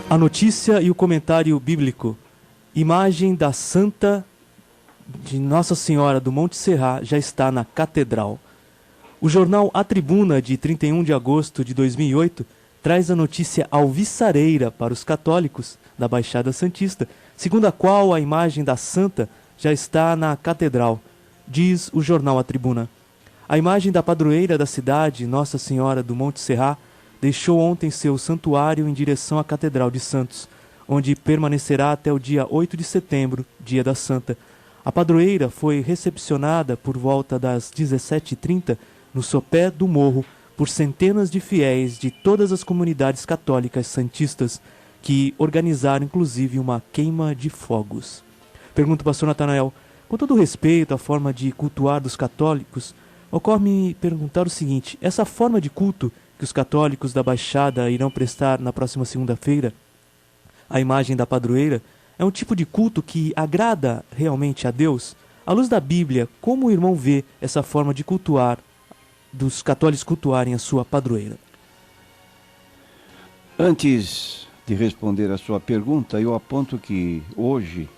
A notícia e o comentário bíblico. Imagem da Santa de Nossa Senhora do Monte Serra já está na Catedral. O jornal A Tribuna, de 31 de agosto de 2008, traz a notícia alvissareira para os católicos da Baixada Santista, segundo a qual a imagem da Santa já está na Catedral. Diz o jornal A Tribuna. A imagem da padroeira da cidade, Nossa Senhora do Monte Serra, deixou ontem seu santuário em direção à Catedral de Santos, onde permanecerá até o dia 8 de setembro, dia da Santa. A padroeira foi recepcionada por volta das 17h30 no sopé do morro por centenas de fiéis de todas as comunidades católicas santistas, que organizaram inclusive uma queima de fogos. Pergunto ao pastor Natanael, com todo respeito à forma de cultuar dos católicos, ocorre-me perguntar o seguinte: essa forma de culto que os católicos da Baixada irão prestar na próxima segunda-feira, a imagem da padroeira, é um tipo de culto que agrada realmente a Deus? À luz da Bíblia, como o irmão vê essa forma de cultuar, dos católicos cultuarem a sua padroeira? Antes de responder a sua pergunta, eu aponto que hoje,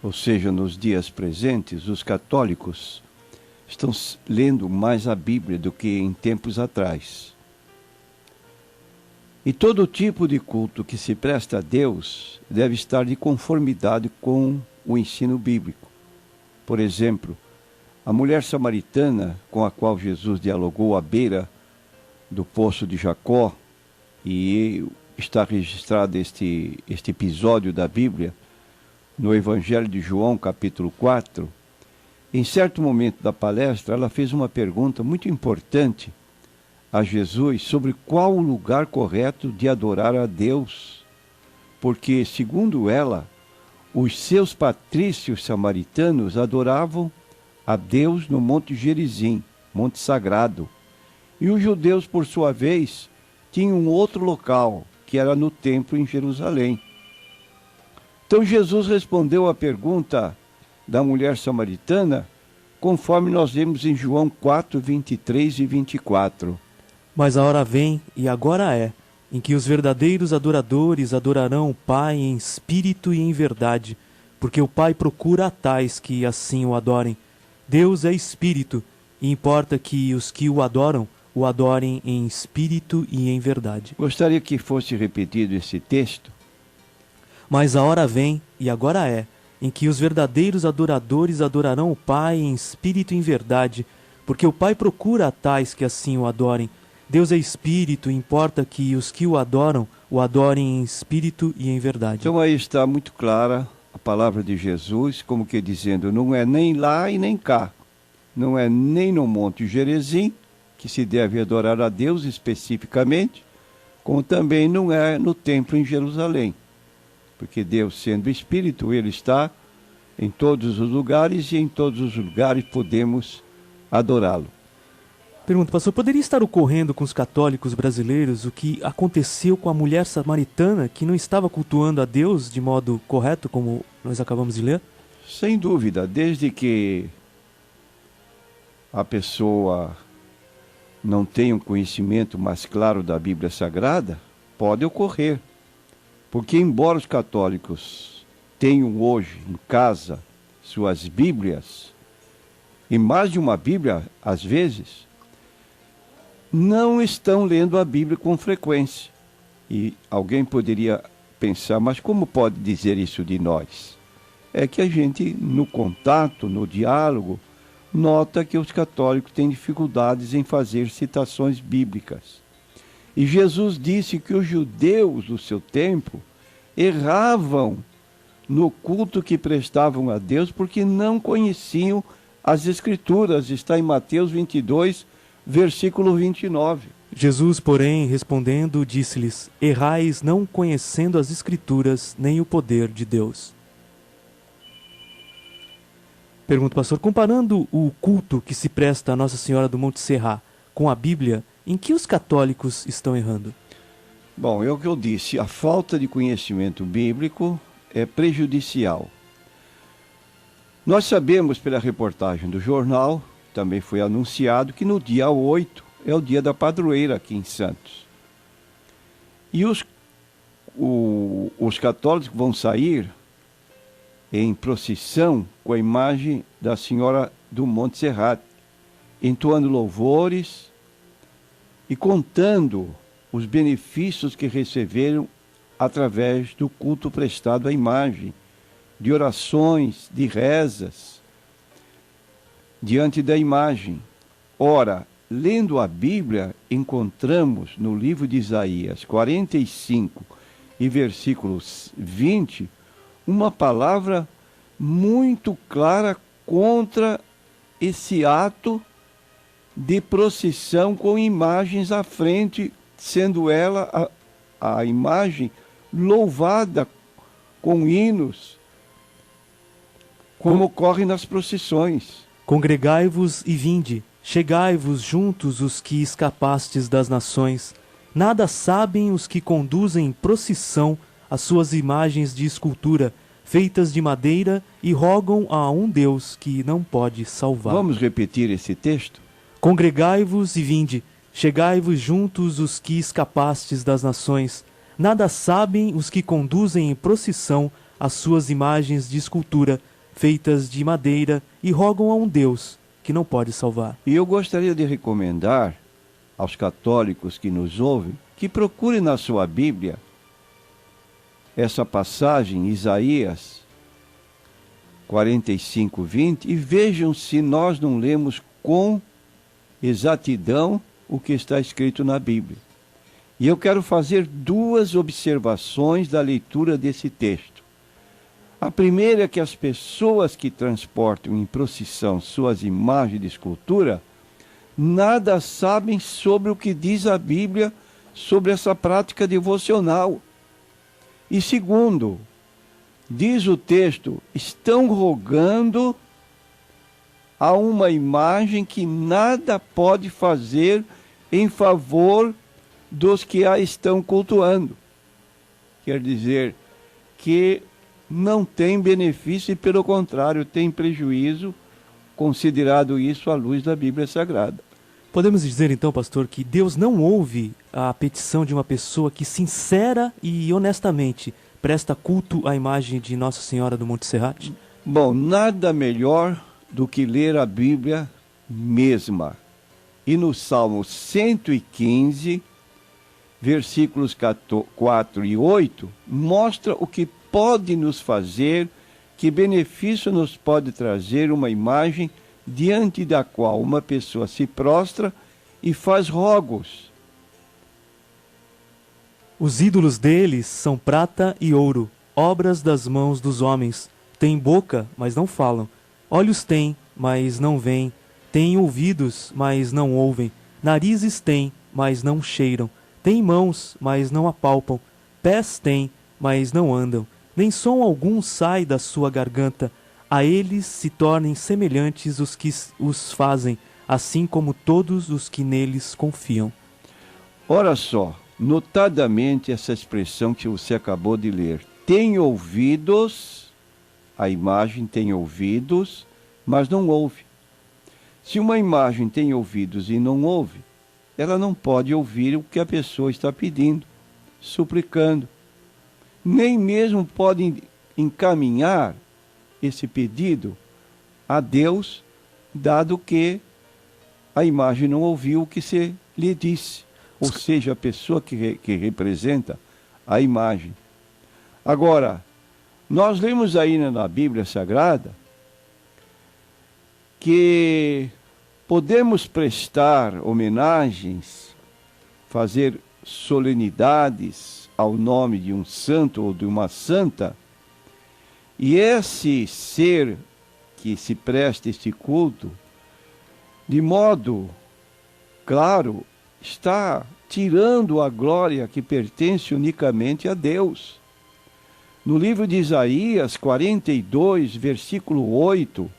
ou seja, nos dias presentes, os católicos estão lendo mais a Bíblia do que em tempos atrás. E todo tipo de culto que se presta a Deus deve estar de conformidade com o ensino bíblico. Por exemplo, a mulher samaritana com a qual Jesus dialogou à beira do poço de Jacó, e está registrado este episódio da Bíblia no Evangelho de João, capítulo 4, em certo momento da palestra, ela fez uma pergunta muito importante a Jesus sobre qual o lugar correto de adorar a Deus, porque, segundo ela, os seus patrícios samaritanos adoravam a Deus no Monte Gerizim, Monte Sagrado, e os judeus, por sua vez, tinham outro local, que era no templo em Jerusalém. Então Jesus respondeu à pergunta da mulher samaritana, conforme nós vemos em João 4, 23 e 24. Mas a hora vem, e agora é, em que os verdadeiros adoradores adorarão o Pai em espírito e em verdade, porque o Pai procura a tais que assim o adorem. Deus é espírito, e importa que os que o adorem em espírito e em verdade. Gostaria que fosse repetido esse texto. Mas a hora vem, e agora é, em que os verdadeiros adoradores adorarão o Pai em espírito e em verdade, porque o Pai procura a tais que assim o adorem. Deus é espírito, e importa que os que o adorem em espírito e em verdade. Então aí está muito clara a palavra de Jesus, como que dizendo, não é nem lá e nem cá. Não é nem no Monte Gerizim, que se deve adorar a Deus especificamente, como também não é no templo em Jerusalém. Porque Deus, sendo espírito, ele está em todos os lugares e em todos os lugares podemos adorá-lo. Pergunta, pastor, poderia estar ocorrendo com os católicos brasileiros o que aconteceu com a mulher samaritana que não estava cultuando a Deus de modo correto, como nós acabamos de ler? Sem dúvida, desde que a pessoa não tenha um conhecimento mais claro da Bíblia Sagrada, pode ocorrer. Porque embora os católicos tenham hoje em casa suas Bíblias, e mais de uma Bíblia às vezes, não estão lendo a Bíblia com frequência. E alguém poderia pensar, mas como pode dizer isso de nós? É que a gente, no contato, no diálogo, nota que os católicos têm dificuldades em fazer citações bíblicas. E Jesus disse que os judeus do seu tempo erravam no culto que prestavam a Deus porque não conheciam as Escrituras. Está em Mateus 22, versículo 29. Jesus, porém, respondendo, disse-lhes: errais não conhecendo as Escrituras nem o poder de Deus. Pergunto, pastor, comparando o culto que se presta a Nossa Senhora do Monte Serra com a Bíblia, em que os católicos estão errando? Bom, é o que eu disse, a falta de conhecimento bíblico é prejudicial. Nós sabemos pela reportagem do jornal, também foi anunciado, que no dia 8 é o dia da padroeira aqui em Santos. E os os católicos vão sair em procissão com a imagem da Senhora do Monte Serrat, entoando louvores e contando os benefícios que receberam através do culto prestado à imagem, de orações, de rezas diante da imagem. Ora, lendo a Bíblia, encontramos no livro de Isaías 45 e versículos 20, uma palavra muito clara contra esse ato de procissão com imagens à frente, sendo ela a imagem louvada com hinos, como ocorre nas procissões. Congregai-vos e vinde, chegai-vos juntos os que escapastes das nações. Nada sabem os que conduzem em procissão as suas imagens de escultura, feitas de madeira, e rogam a um Deus que não pode salvar. Vamos repetir esse texto? Congregai-vos e vinde, chegai-vos juntos os que escapastes das nações. Nada sabem os que conduzem em procissão as suas imagens de escultura, feitas de madeira, e rogam a um Deus que não pode salvar. E eu gostaria de recomendar aos católicos que nos ouvem que procurem na sua Bíblia essa passagem, Isaías 45, 20, e vejam se nós não lemos com exatidão o que está escrito na Bíblia. E eu quero fazer duas observações da leitura desse texto. A primeira é que as pessoas que transportam em procissão suas imagens de escultura nada sabem sobre o que diz a Bíblia sobre essa prática devocional. E segundo, diz o texto, estão rogando a uma imagem que nada pode fazer em favor dos que a estão cultuando. Quer dizer que não tem benefício e, pelo contrário, tem prejuízo, considerado isso à luz da Bíblia Sagrada. Podemos dizer então, pastor, que Deus não ouve a petição de uma pessoa que sincera e honestamente presta culto à imagem de Nossa Senhora do Monte Serrat? Bom, nada melhor do que ler a Bíblia mesma. E no Salmo 115, versículos 4 e 8, mostra o que pode nos fazer, que benefício nos pode trazer uma imagem diante da qual uma pessoa se prostra e faz rogos. Os ídolos deles são prata e ouro, obras das mãos dos homens. Têm boca, mas não falam. Olhos têm, mas não veem. Têm ouvidos, mas não ouvem. Narizes têm, mas não cheiram. Têm mãos, mas não apalpam. Pés têm, mas não andam. Nem som algum sai da sua garganta. A eles se tornem semelhantes os que os fazem, assim como todos os que neles confiam. Ora só, notadamente essa expressão que você acabou de ler. Tem ouvidos, a imagem tem ouvidos, mas não ouve. Se uma imagem tem ouvidos e não ouve, ela não pode ouvir o que a pessoa está pedindo, suplicando. Nem mesmo pode encaminhar esse pedido a Deus, dado que a imagem não ouviu o que se lhe disse. Ou seja, a pessoa que representa a imagem. Agora, nós lemos aí na Bíblia Sagrada que podemos prestar homenagens, fazer solenidades ao nome de um santo ou de uma santa, e esse ser que se presta este culto, de modo claro, está tirando a glória que pertence unicamente a Deus. No livro de Isaías 42, versículo 8,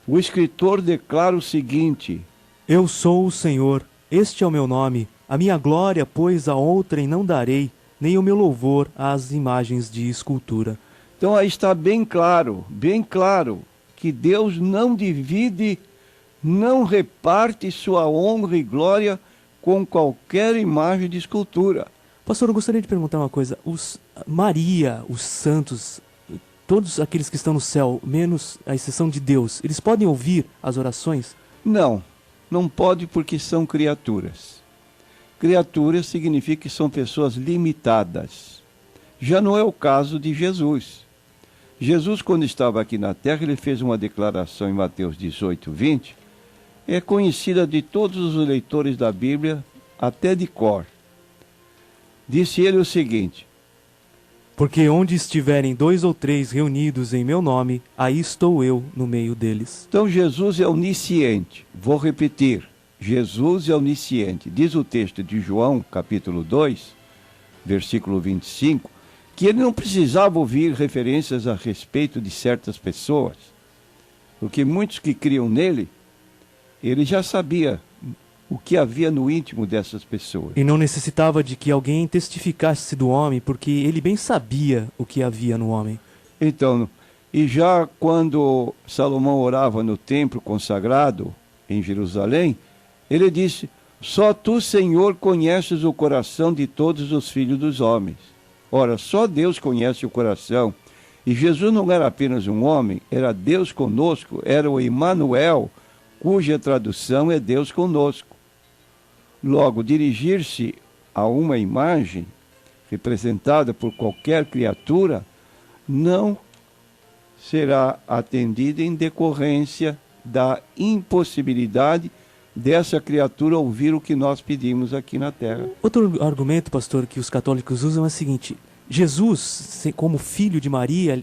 o escritor declara o seguinte: Eu sou o Senhor, este é o meu nome. A minha glória, pois, a outrem não darei, nem o meu louvor às imagens de escultura. Então aí está bem claro, que Deus não divide, não reparte sua honra e glória com qualquer imagem de escultura. Pastor, eu gostaria de perguntar uma coisa. Maria, os santos, todos aqueles que estão no céu, menos a exceção de Deus, eles podem ouvir as orações? Não, não pode porque são criaturas. Criaturas significa que são pessoas limitadas. Já não é o caso de Jesus. Jesus, quando estava aqui na terra, ele fez uma declaração em Mateus 18, 20, é conhecida de todos os leitores da Bíblia, até de cor. Disse ele o seguinte: porque onde estiverem 2 ou 3 reunidos em meu nome, aí estou eu no meio deles. Então Jesus é onisciente. Vou repetir. Jesus é onisciente. Diz o texto de João, capítulo 2, versículo 25, que ele não precisava ouvir referências a respeito de certas pessoas, porque muitos que criam nele, ele já sabia o que havia no íntimo dessas pessoas. E não necessitava de que alguém testificasse do homem, porque ele bem sabia o que havia no homem. Então, e já quando Salomão orava no templo consagrado em Jerusalém, ele disse: só tu, Senhor, conheces o coração de todos os filhos dos homens. Ora, só Deus conhece o coração. E Jesus não era apenas um homem, era Deus conosco, era o Emmanuel, cuja tradução é Deus conosco. Logo, dirigir-se a uma imagem representada por qualquer criatura não será atendida em decorrência da impossibilidade dessa criatura ouvir o que nós pedimos aqui na terra. Outro argumento, pastor, que os católicos usam é o seguinte: Jesus, como filho de Maria,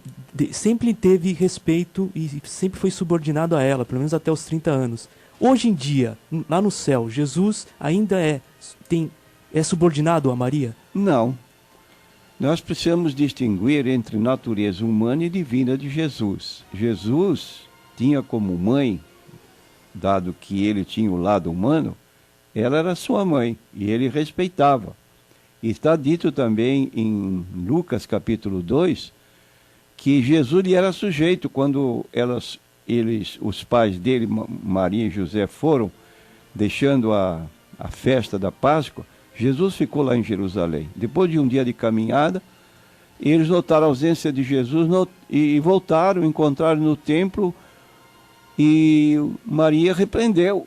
sempre teve respeito e sempre foi subordinado a ela, pelo menos até os 30 anos. Hoje em dia, lá no céu, Jesus ainda é subordinado a Maria? Não. Nós precisamos distinguir entre natureza humana e divina de Jesus. Jesus tinha como mãe, dado que ele tinha o lado humano, ela era sua mãe e ele respeitava. E está dito também em Lucas capítulo 2, que Jesus lhe era sujeito quando os pais dele, Maria e José, foram deixando a festa da Páscoa. Jesus ficou lá em Jerusalém. Depois de um dia de caminhada, eles notaram a ausência de Jesus e voltaram, encontraram no templo, e Maria repreendeu: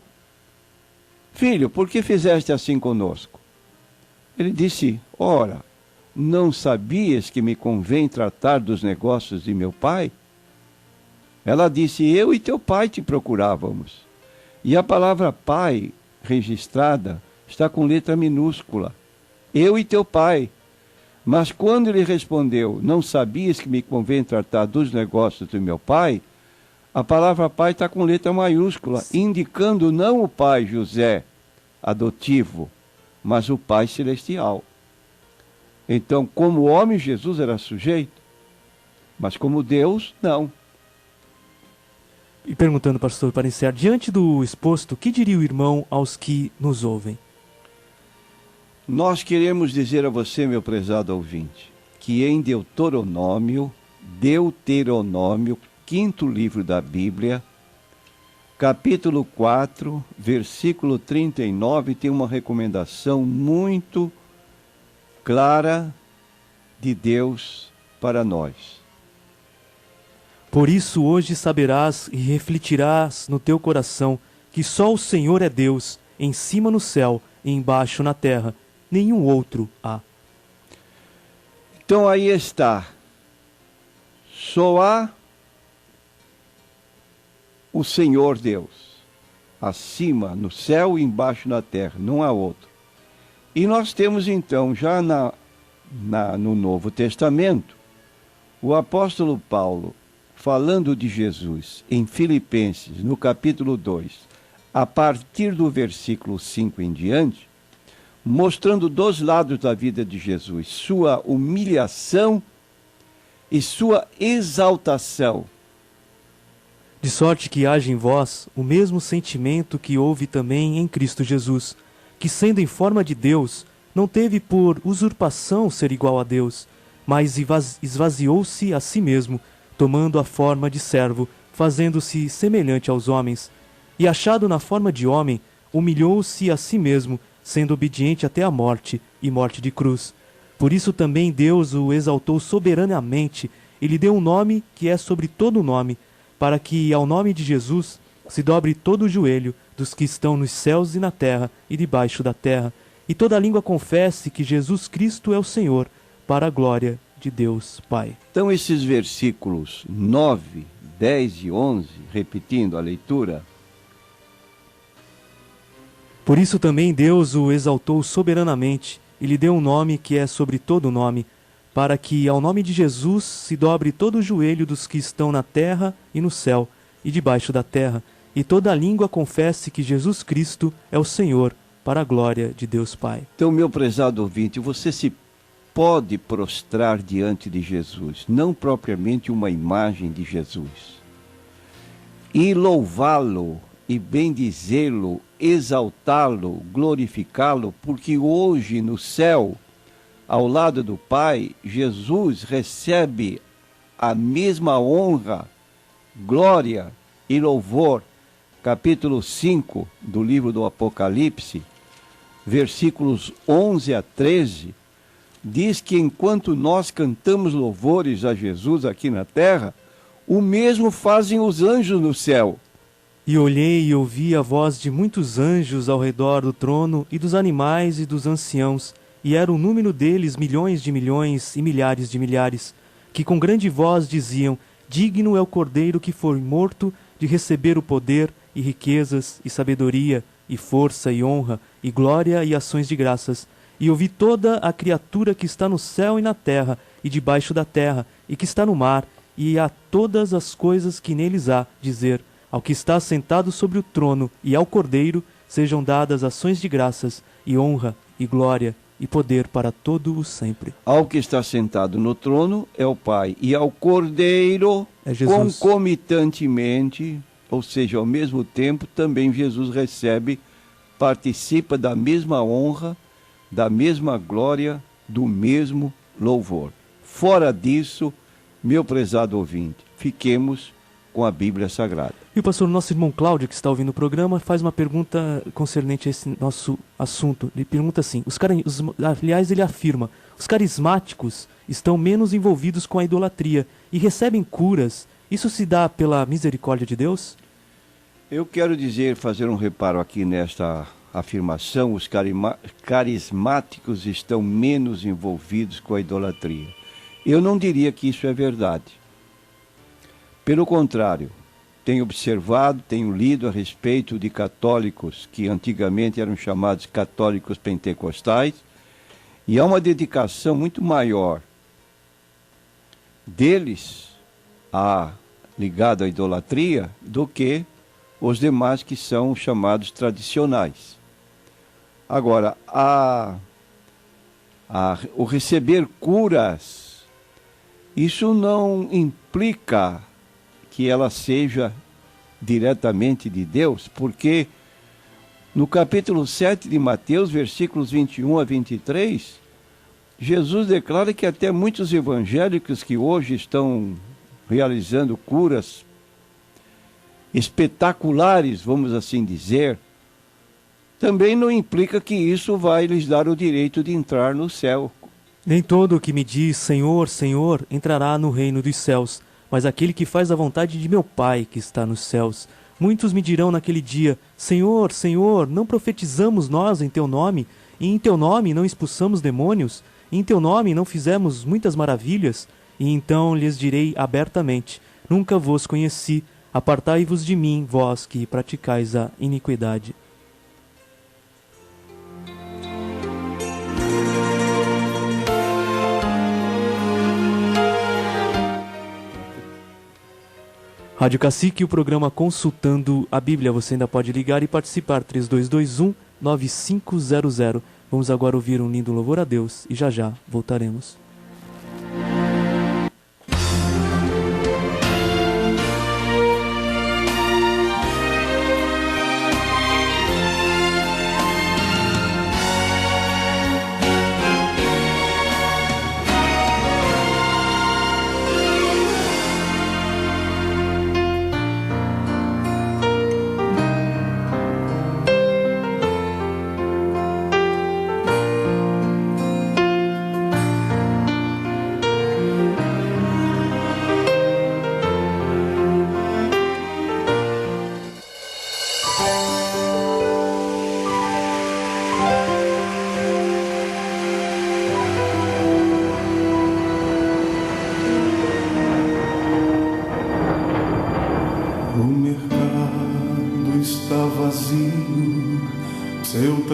filho, por que fizeste assim conosco? Ele disse: ora, não sabias que me convém tratar dos negócios de meu pai? Ela disse: eu e teu pai te procurávamos. E a palavra pai registrada está com letra minúscula. Eu e teu pai. Mas quando ele respondeu: não sabias que me convém tratar dos negócios do meu pai? A palavra pai está com letra maiúscula, indicando não o pai José adotivo, mas o pai celestial. Então, como homem, Jesus era sujeito, mas como Deus, não. E perguntando, pastor, para iniciar, diante do exposto, que diria o irmão aos que nos ouvem? Nós queremos dizer a você, meu prezado ouvinte, que em Deuteronômio, 5º livro da Bíblia, capítulo 4, versículo 39, tem uma recomendação muito clara de Deus para nós. Por isso hoje saberás e refletirás no teu coração que só o Senhor é Deus, em cima no céu e embaixo na terra, nenhum outro há. Então aí está. Só há o Senhor Deus, acima no céu e embaixo na terra, não há outro. E nós temos então, já no Novo Testamento, o apóstolo Paulo, falando de Jesus em Filipenses, no capítulo 2, a partir do versículo 5 em diante, mostrando dos lados da vida de Jesus, sua humilhação e sua exaltação. De sorte que haja em vós o mesmo sentimento que houve também em Cristo Jesus, que sendo em forma de Deus, não teve por usurpação ser igual a Deus, mas esvaziou-se a si mesmo, tomando a forma de servo, fazendo-se semelhante aos homens. E achado na forma de homem, humilhou-se a si mesmo, sendo obediente até a morte, e morte de cruz. Por isso também Deus o exaltou soberanamente e lhe deu um nome que é sobre todo nome, para que ao nome de Jesus se dobre todo o joelho dos que estão nos céus e na terra e debaixo da terra, e toda língua confesse que Jesus Cristo é o Senhor, para a glória de Deus Pai. Então esses versículos 9, 10 e 11, repetindo a leitura. Por isso também Deus o exaltou soberanamente e lhe deu um nome que é sobre todo nome, para que ao nome de Jesus se dobre todo o joelho dos que estão na terra e no céu e debaixo da terra, e toda língua confesse que Jesus Cristo é o Senhor, para a glória de Deus Pai. Então, meu prezado ouvinte, você se pode prostrar diante de Jesus, não propriamente uma imagem de Jesus, e louvá-lo, e bendizê-lo, exaltá-lo, glorificá-lo, porque hoje no céu, ao lado do Pai, Jesus recebe a mesma honra, glória e louvor. Capítulo 5 do livro do Apocalipse, versículos 11 a 13, diz que enquanto nós cantamos louvores a Jesus aqui na terra, o mesmo fazem os anjos no céu. E olhei e ouvi a voz de muitos anjos ao redor do trono, e dos animais e dos anciãos, e era o número deles milhões de milhões e milhares de milhares, que com grande voz diziam: digno é o Cordeiro que foi morto de receber o poder, e riquezas, e sabedoria, e força, e honra, e glória, e ações de graças. E ouvi toda a criatura que está no céu e na terra, e debaixo da terra, e que está no mar, e a todas as coisas que neles há, dizer: ao que está sentado sobre o trono e ao Cordeiro sejam dadas ações de graças, e honra, e glória, e poder para todo o sempre. Ao que está sentado no trono é o Pai, e ao Cordeiro, é Jesus. Concomitantemente, ou seja, ao mesmo tempo, também Jesus recebe, participa da mesma honra, da mesma glória, do mesmo louvor. Fora disso, meu prezado ouvinte, fiquemos com a Bíblia Sagrada. E o pastor, nosso irmão Cláudio, que está ouvindo o programa, faz uma pergunta concernente a esse nosso assunto. Ele pergunta assim, aliás, ele afirma, os carismáticos estão menos envolvidos com a idolatria e recebem curas. Isso se dá pela misericórdia de Deus? Eu quero fazer um reparo aqui nesta afirmação, os carismáticos estão menos envolvidos com a idolatria. Eu não diria que isso é verdade. Pelo contrário, tenho observado, tenho lido a respeito de católicos que antigamente eram chamados católicos pentecostais, e há uma dedicação muito maior deles ligado à idolatria do que os demais que são chamados tradicionais. Agora, o receber curas, isso não implica que ela seja diretamente de Deus, porque no capítulo 7 de Mateus, versículos 21 a 23, Jesus declara que até muitos evangélicos que hoje estão realizando curas espetaculares, vamos assim dizer, também não implica que isso vai lhes dar o direito de entrar no céu. Nem todo o que me diz Senhor, Senhor, entrará no reino dos céus, mas aquele que faz a vontade de meu Pai que está nos céus. Muitos me dirão naquele dia, Senhor, Senhor, não profetizamos nós em Teu nome? E em Teu nome não expulsamos demônios? E em Teu nome não fizemos muitas maravilhas? E então lhes direi abertamente, nunca vos conheci, apartai-vos de mim, vós que praticais a iniquidade. Rádio Cacique, o programa Consultando a Bíblia. Você ainda pode ligar e participar, 3221-9500. Vamos agora ouvir um lindo louvor a Deus e já já voltaremos.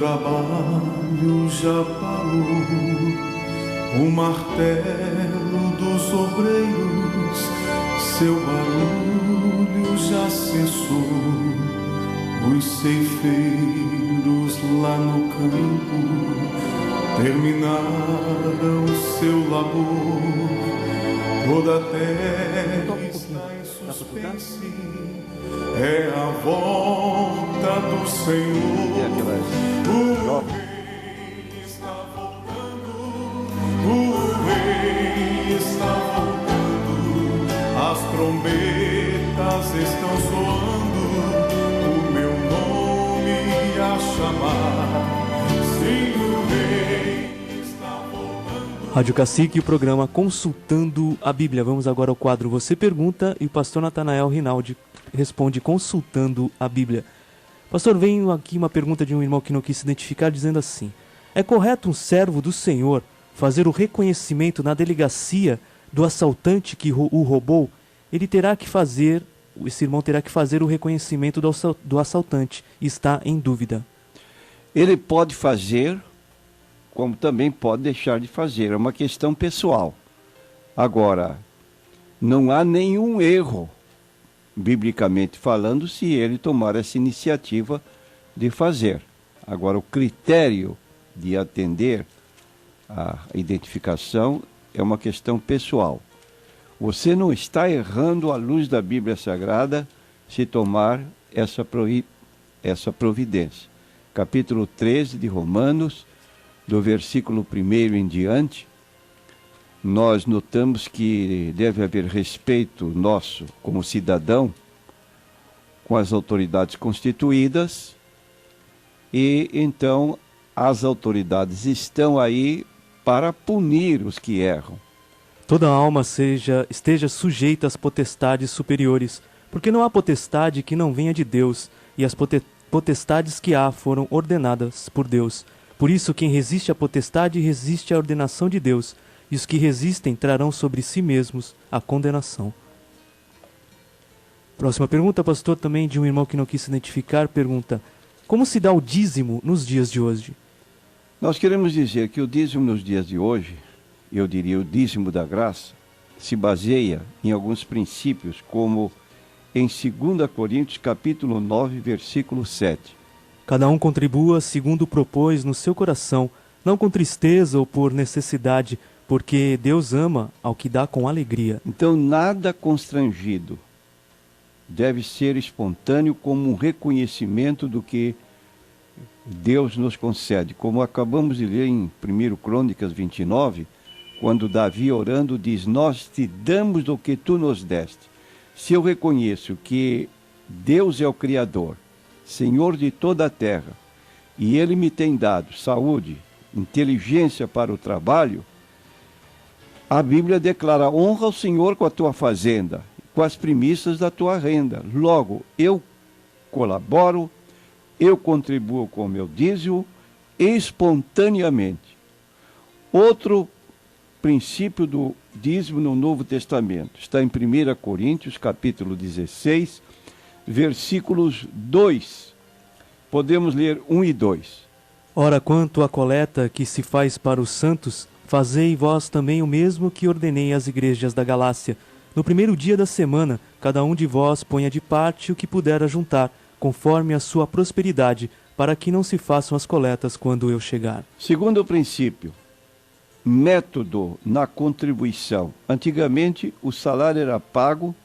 trabalho já parou, o martelo dos obreiros, seu barulho já cessou. Os ceifeiros lá no campo terminaram seu labor. Toda a terra está em suspense, é a volta do Senhor. O rei está voltando, o rei está voltando, as trombetas estão soando, o meu nome a chamar. Sim, o rei está voltando. Rádio Cacique e o programa Consultando a Bíblia. Vamos agora ao quadro Você Pergunta e o pastor Natanael Rinaldi responde consultando a Bíblia. Pastor, vem aqui uma pergunta de um irmão que não quis se identificar, dizendo assim: é correto um servo do Senhor fazer o reconhecimento na delegacia do assaltante que o roubou? Esse irmão terá que fazer o reconhecimento do assaltante e está em dúvida. Ele pode fazer, como também pode deixar de fazer. É uma questão pessoal. Agora, não há nenhum erro, biblicamente falando, se ele tomar essa iniciativa de fazer. Agora, o critério de atender a identificação é uma questão pessoal. Você não está errando à luz da Bíblia Sagrada se tomar essa providência. Capítulo 13 de Romanos, do versículo 1 em diante, nós notamos que deve haver respeito nosso como cidadão com as autoridades constituídas, e então as autoridades estão aí para punir os que erram. Toda alma esteja sujeita às potestades superiores, porque não há potestade que não venha de Deus, e as potestades que há foram ordenadas por Deus. Por isso, quem resiste à potestade resiste à ordenação de Deus, e os que resistem trarão sobre si mesmos a condenação. Próxima pergunta, pastor, também de um irmão que não quis se identificar, pergunta: como se dá o dízimo nos dias de hoje? Nós queremos dizer que o dízimo nos dias de hoje, eu diria o dízimo da graça, se baseia em alguns princípios, como em 2 Coríntios capítulo 9, versículo 7. Cada um contribua segundo propôs no seu coração, não com tristeza ou por necessidade, porque Deus ama ao que dá com alegria. Então, nada constrangido. Deve ser espontâneo, como um reconhecimento do que Deus nos concede. Como acabamos de ler em 1 Crônicas 29, quando Davi orando diz: nós te damos do que tu nos deste. Se eu reconheço que Deus é o Criador, Senhor de toda a terra, e Ele me tem dado saúde, inteligência para o trabalho, a Bíblia declara: honra o Senhor com a tua fazenda, com as primícias da tua renda. Logo, eu colaboro, eu contribuo com o meu dízimo espontaneamente. Outro princípio do dízimo no Novo Testamento está em 1 Coríntios, capítulo 16, versículos 2. Podemos ler 1 e 2. Ora, quanto à coleta que se faz para os santos, fazei vós também o mesmo que ordenei às igrejas da Galácia. No primeiro dia da semana, cada um de vós ponha de parte o que puder ajuntar, conforme a sua prosperidade, para que não se façam as coletas quando eu chegar. Segundo princípio, método na contribuição. Antigamente, o salário era pago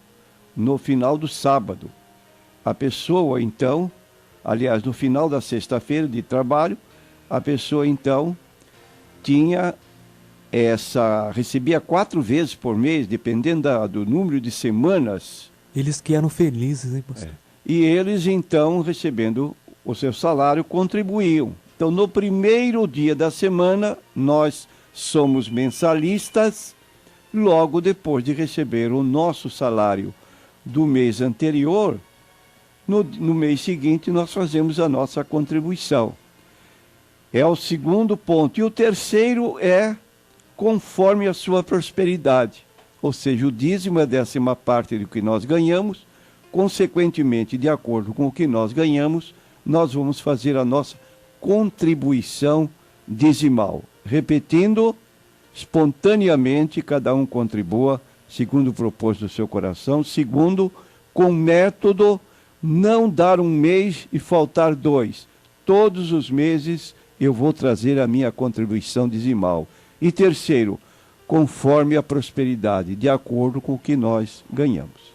no final do sábado. A pessoa, então, aliás, no final da sexta-feira de trabalho, a pessoa, então, recebia 4 vezes por mês, dependendo do número de semanas. Eles que eram felizes, hein, pastor? E eles, então, recebendo o seu salário, contribuíam. Então, no primeiro dia da semana, nós somos mensalistas. Logo depois de receber o nosso salário do mês anterior, no mês seguinte, nós fazemos a nossa contribuição. É o segundo ponto. E o terceiro é conforme a sua prosperidade. Ou seja, o dízimo é a 10ª do que nós ganhamos. Consequentemente, de acordo com o que nós ganhamos, nós vamos fazer a nossa contribuição dizimal. Repetindo, espontaneamente cada um contribua segundo o propósito do seu coração. Segundo, com método, não dar um mês e faltar 2. Todos os meses eu vou trazer a minha contribuição dizimal. E terceiro, conforme a prosperidade, de acordo com o que nós ganhamos.